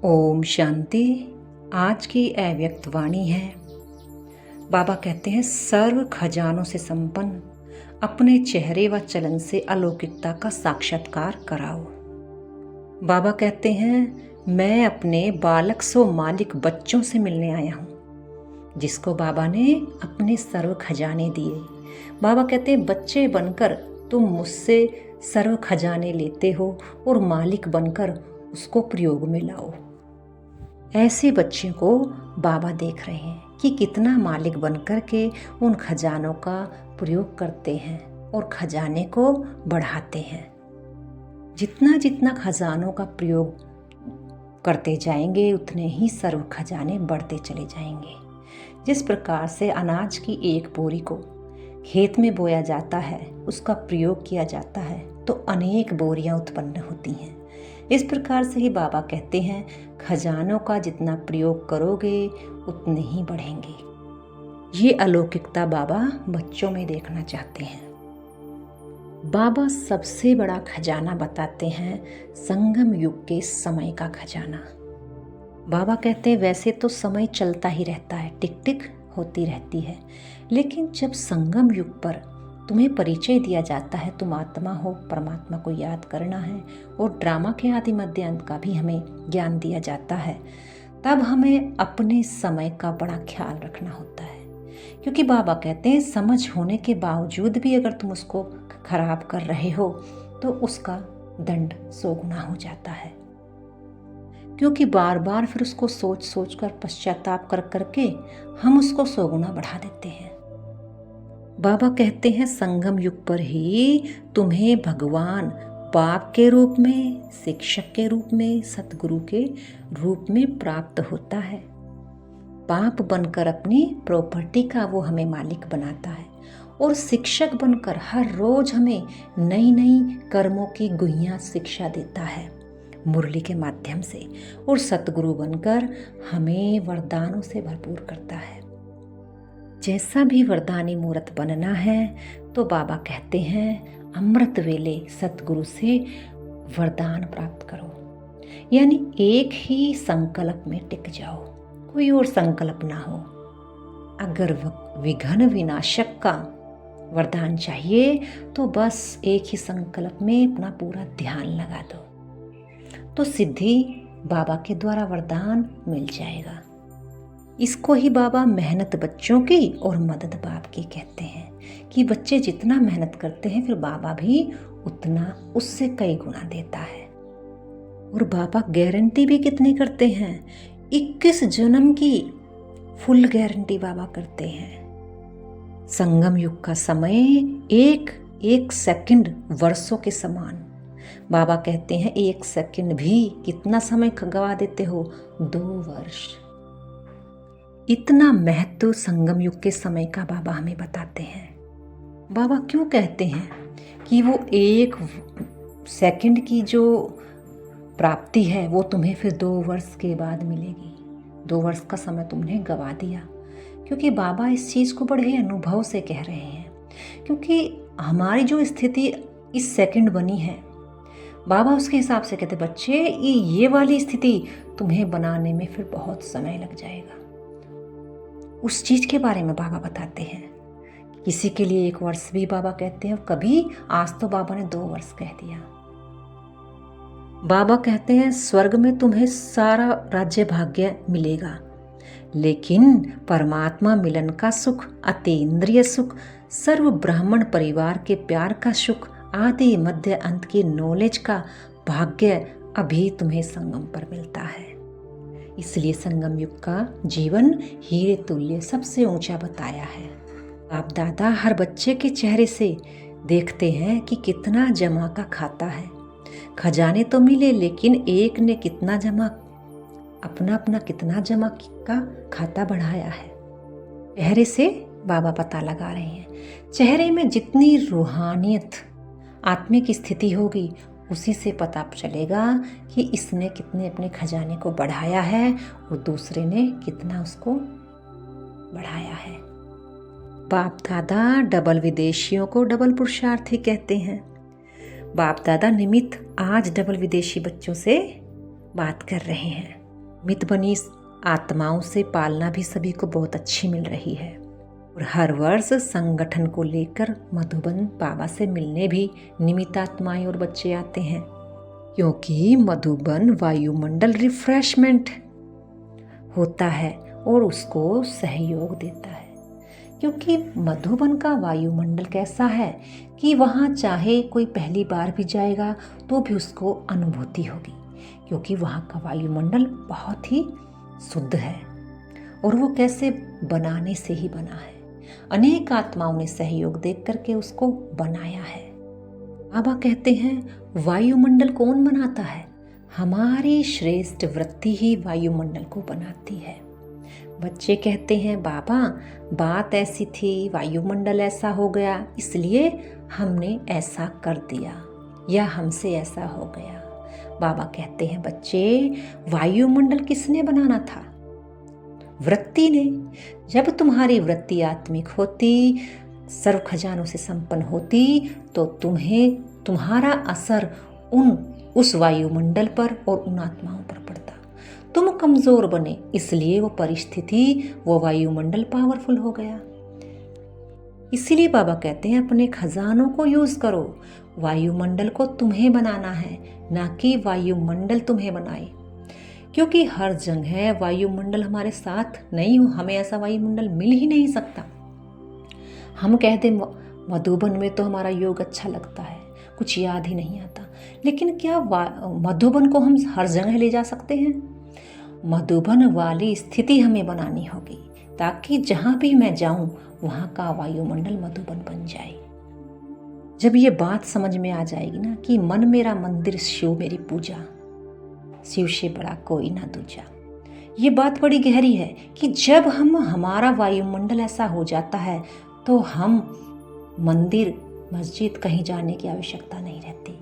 ओम शांति। आज की अव्यक्त वाणी है। बाबा कहते हैं, सर्व खजानों से संपन्न अपने चेहरे व चलन से अलौकिकता का साक्षात्कार कराओ। बाबा कहते हैं, मैं अपने बालक सो मालिक बच्चों से मिलने आया हूँ, जिसको बाबा ने अपने सर्व खजाने दिए। बाबा कहते हैं, बच्चे बनकर तुम मुझसे सर्व खजाने लेते हो और मालिक बनकर उसको प्रयोग में लाओ। ऐसे बच्चे को बाबा देख रहे हैं कि कितना मालिक बनकर के उन खजानों का प्रयोग करते हैं और खजाने को बढ़ाते हैं। जितना जितना खजानों का प्रयोग करते जाएंगे उतने ही सर्व खजाने बढ़ते चले जाएंगे। जिस प्रकार से अनाज की एक बोरी को खेत में बोया जाता है, उसका प्रयोग किया जाता है तो अनेक बोरियां उत्पन्न होती हैं। इस प्रकार से ही बाबा कहते हैं, खजानों का जितना प्रयोग करोगे उतने ही बढ़ेंगे। ये अलौकिकता बाबा बच्चों में देखना चाहते हैं। बाबा सबसे बड़ा खजाना बताते हैं, संगम युग के समय का खजाना। बाबा कहते हैं, वैसे तो समय चलता ही रहता है, टिक टिक होती रहती है, लेकिन जब संगम युग पर तुम्हें परिचय दिया जाता है, तुम आत्मा हो, परमात्मा को याद करना है और ड्रामा के आदि मध्य अंत का भी हमें ज्ञान दिया जाता है, तब हमें अपने समय का बड़ा ख्याल रखना होता है। क्योंकि बाबा कहते हैं, समझ होने के बावजूद भी अगर तुम उसको खराब कर रहे हो तो उसका दंड 100 गुना हो जाता है। क्योंकि बार बार फिर उसको सोच सोच कर पश्चाताप कर करके हम उसको 100 गुना बढ़ा देते हैं। बाबा कहते हैं, संगम युग पर ही तुम्हें भगवान बाप के रूप में, शिक्षक के रूप में, सतगुरु के रूप में प्राप्त होता है। बाप बनकर अपनी प्रॉपर्टी का वो हमें मालिक बनाता है और शिक्षक बनकर हर रोज हमें नई नई कर्मों की गुहियां शिक्षा देता है मुरली के माध्यम से, और सतगुरु बनकर हमें वरदानों से भरपूर करता है। जैसा भी वरदानी मूर्त बनना है तो बाबा कहते हैं, अमृत वेले सतगुरु से वरदान प्राप्त करो। यानी एक ही संकल्प में टिक जाओ, कोई और संकल्प ना हो। अगर विघ्न विनाशक का वरदान चाहिए तो बस एक ही संकल्प में अपना पूरा ध्यान लगा दो तो सिद्धि बाबा के द्वारा वरदान मिल जाएगा। इसको ही बाबा मेहनत बच्चों की और मदद बाप की कहते हैं कि बच्चे जितना मेहनत करते हैं फिर बाबा भी उतना उससे कई गुना देता है। और बाबा गारंटी भी कितनी करते हैं, 21 जन्म की फुल गारंटी बाबा करते हैं। संगम युग का समय एक एक सेकंड वर्षों के समान। बाबा कहते हैं, 1 सेकंड भी कितना समय गवा देते हो, 2 वर्ष। इतना महत्व संगम युग के समय का बाबा हमें बताते हैं। बाबा क्यों कहते हैं कि वो 1 सेकंड की जो प्राप्ति है वो तुम्हें फिर 2 वर्ष के बाद मिलेगी। 2 वर्ष का समय तुमने गवा दिया। क्योंकि बाबा इस चीज़ को बड़े अनुभव से कह रहे हैं। क्योंकि हमारी जो स्थिति इस सेकंड बनी है, बाबा उसके हिसाब से कहते, बच्चे ये वाली स्थिति तुम्हें बनाने में फिर बहुत समय लग जाएगा। उस चीज के बारे में बाबा बताते हैं। किसी के लिए 1 वर्ष भी बाबा कहते हैं, कभी आज तो बाबा ने 2 वर्ष कह दिया। बाबा कहते हैं, स्वर्ग में तुम्हें सारा राज्य भाग्य मिलेगा, लेकिन परमात्मा मिलन का सुख, अतीन्द्रिय सुख, सर्व ब्राह्मण परिवार के प्यार का सुख, आदि मध्य अंत की नॉलेज का भाग्य अभी तुम्हें संगम पर मिलता है। इसलिए संगम युग का जीवन हीरे तुल्य सबसे ऊंचा बताया है। बाप दादा हर बच्चे के चेहरे से देखते हैं कि कितना जमा का खाता है। खजाने तो मिले, लेकिन एक ने कितना जमा, अपना अपना कितना जमा का खाता बढ़ाया है। चेहरे से बाबा पता लगा रहे हैं। चेहरे में जितनी रूहानियत, आत्मिक स्थिति होगी, उसी से पता चलेगा कि इसने कितने अपने खजाने को बढ़ाया है और दूसरे ने कितना उसको बढ़ाया है। बाप दादा डबल विदेशियों को डबल पुरुषार्थी कहते हैं। बाप दादा निमित्त आज डबल विदेशी बच्चों से बात कर रहे हैं। मित बनी आत्माओं से पालना भी सभी को बहुत अच्छी मिल रही है। और हर वर्ष संगठन को लेकर मधुबन बाबा से मिलने भी निमित्त आत्माएं और बच्चे आते हैं, क्योंकि मधुबन वायुमंडल रिफ्रेशमेंट होता है और उसको सहयोग देता है। क्योंकि मधुबन का वायुमंडल कैसा है कि वहाँ चाहे कोई पहली बार भी जाएगा तो भी उसको अनुभूति होगी, क्योंकि वहाँ का वायुमंडल बहुत ही शुद्ध है। और वो कैसे बनाने से ही बना है, अनेक आत्माओं ने सहयोग देख करके उसको बनाया है। बाबा कहते हैं वायुमंडल कौन बनाता है? हमारी श्रेष्ठ वृत्ति ही वायुमंडल को बनाती है। बच्चे कहते हैं बाबा बात ऐसी थी, वायुमंडल ऐसा हो गया, इसलिए हमने ऐसा कर दिया या हमसे ऐसा हो गया। बाबा कहते हैं बच्चे वायुमंडल किसने बनाना था? वृत्ति ने। जब तुम्हारी वृत्ति आत्मिक होती, सर्व खजानों से संपन्न होती, तो तुम्हारा असर उस वायुमंडल पर और उन आत्माओं पर पड़ता। तुम कमजोर बने, इसलिए वो परिस्थिति, वो वायुमंडल पावरफुल हो गया। इसीलिए बाबा कहते हैं अपने खजानों को यूज करो। वायुमंडल को तुम्हें बनाना है, ना कि वायुमंडल तुम्हें बनाए। क्योंकि हर जगह वायुमंडल हमारे साथ नहीं हो, हमें ऐसा वायुमंडल मिल ही नहीं सकता। हम कहते मधुबन में तो हमारा योग अच्छा लगता है, कुछ याद ही नहीं आता। लेकिन क्या मधुबन को हम हर जगह ले जा सकते हैं? मधुबन वाली स्थिति हमें बनानी होगी, ताकि जहाँ भी मैं जाऊँ वहाँ का वायुमंडल मधुबन बन जाए। जब ये बात समझ में आ जाएगी ना कि मन मेरा मंदिर, शिव मेरी पूजा, शिव से बड़ा कोई ना दूजा। ये बात बड़ी गहरी है कि जब हमारा वायुमंडल ऐसा हो जाता है तो हम मंदिर मस्जिद कहीं जाने की आवश्यकता नहीं रहती।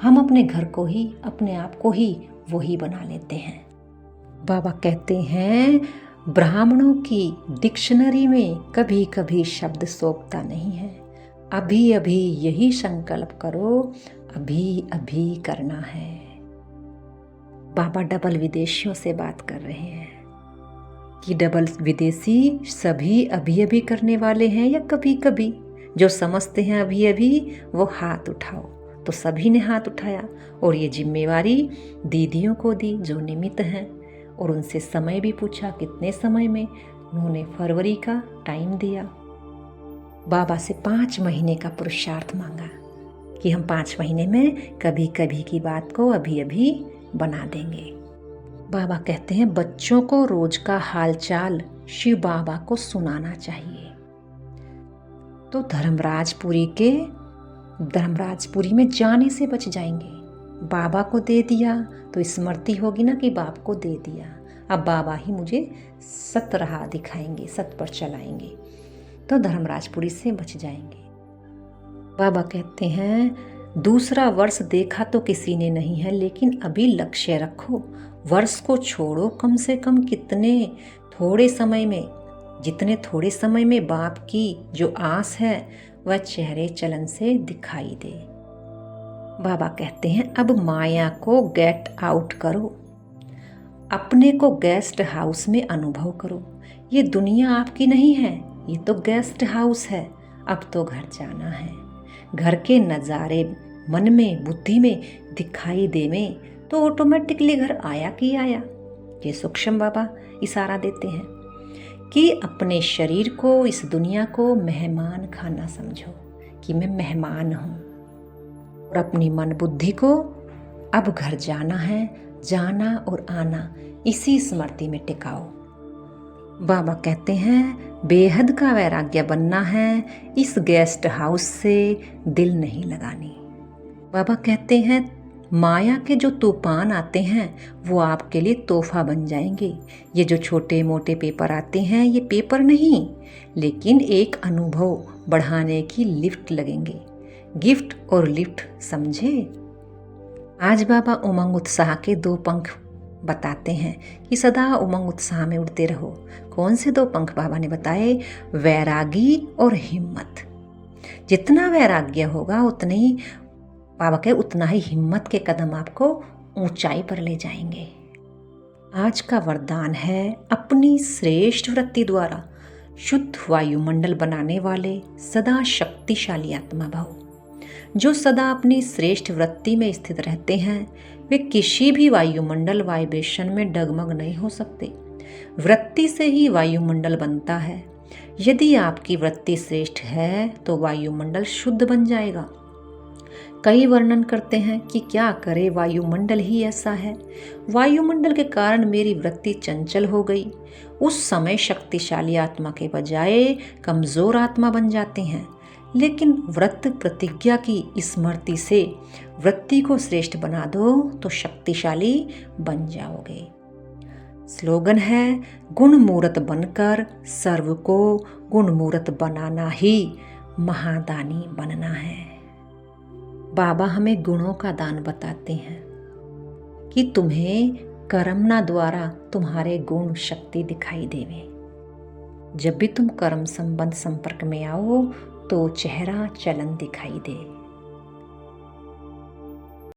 हम अपने घर को ही, अपने आप को ही वही बना लेते हैं। बाबा कहते हैं ब्राह्मणों की डिक्शनरी में कभी कभी शब्द सोखता नहीं है। अभी अभी यही संकल्प करो, अभी अभी करना है। बाबा डबल विदेशियों से बात कर रहे हैं कि डबल विदेशी सभी अभी अभी करने वाले हैं या कभी कभी? जो समझते हैं अभी अभी वो हाथ उठाओ। तो सभी ने हाथ उठाया और ये जिम्मेवारी दीदियों को दी जो निमित्त हैं, और उनसे समय भी पूछा कितने समय में। उन्होंने फरवरी का टाइम दिया। बाबा से 5 महीने का पुरुषार्थ मांगा कि हम 5 महीने में कभी कभी की बात को अभी अभी बना देंगे। बाबा कहते हैं बच्चों को रोज का हालचाल शिव बाबा को सुनाना चाहिए। तो धर्मराजपुरी में जाने से बच जाएंगे। बाबा को दे दिया तो स्मृति होगी ना कि बाप को दे दिया, अब बाबा ही मुझे सत राह दिखाएंगे, सत पर चलाएंगे, तो धर्मराजपुरी से बच जाएंगे। बाबा कहते हैं दूसरा वर्ष देखा तो किसी ने नहीं है, लेकिन अभी लक्ष्य रखो। वर्ष को छोड़ो, कम से कम जितने थोड़े समय में बाप की जो आस है वह चेहरे चलन से दिखाई दे। बाबा कहते हैं अब माया को गेट आउट करो, अपने को गेस्ट हाउस में अनुभव करो। ये दुनिया आपकी नहीं है, ये तो गेस्ट हाउस है। अब तो घर जाना है। घर के नज़ारे मन में, बुद्धि में दिखाई देवे तो ऑटोमेटिकली घर आया कि आया। ये सूक्ष्म बाबा इशारा देते हैं कि अपने शरीर को, इस दुनिया को मेहमान खाना समझो कि मैं मेहमान हूँ, और अपनी मन बुद्धि को अब घर जाना है, जाना और आना इसी स्मृति में टिकाओ। बाबा कहते हैं बेहद का वैराग्य बनना है, इस गेस्ट हाउस से दिल नहीं लगानी। बाबा कहते हैं माया के जो तूफान आते हैं वो आपके लिए तोहफा बन जाएंगे। ये जो छोटे मोटे पेपर आते हैं ये पेपर नहीं, लेकिन एक अनुभव बढ़ाने की लिफ्ट लगेंगे। गिफ्ट और लिफ्ट समझे। आज बाबा उमंग उत्साह के 2 पंख बताते हैं कि सदा उमंग उत्साह में उड़ते रहो। कौन से 2 पंख बाबा ने बताए? वैरागी और हिम्मत। जितना वैराग्य होगा उतने ही बाबा के उतना ही हिम्मत के कदम आपको ऊंचाई पर ले जाएंगे। आज का वरदान है अपनी श्रेष्ठ वृत्ति द्वारा शुद्ध वायुमंडल बनाने वाले सदा शक्तिशाली आत्मा भव। जो सदा अपनी श्रेष्ठ वृत्ति में स्थित रहते हैं वे किसी भी वायुमंडल वाइब्रेशन में डगमग नहीं हो सकते। वृत्ति से ही वायुमंडल बनता है। यदि आपकी वृत्ति श्रेष्ठ है तो वायुमंडल शुद्ध बन जाएगा। कई वर्णन करते हैं कि क्या करे, वायुमंडल ही ऐसा है। वायुमंडल के कारण मेरी वृत्ति चंचल हो गई। उस समय शक्तिशाली आत्मा के बजाय कमजोर आत्मा बन जाते हैं। लेकिन व्रत प्रतिज्ञा की स्मृति से वृत्ति को श्रेष्ठ बना दो तो शक्तिशाली बन जाओगे। स्लोगन है, गुण मूर्त बनकर सर्व को गुण मूर्त बनाना ही महादानी बनना है। बाबा हमें गुणों का दान बताते हैं कि तुम्हें कर्मना द्वारा तुम्हारे गुण शक्ति दिखाई देवे। जब भी तुम कर्म संबंध संपर्क में आओ तो चेहरा चलन दिखाई दे।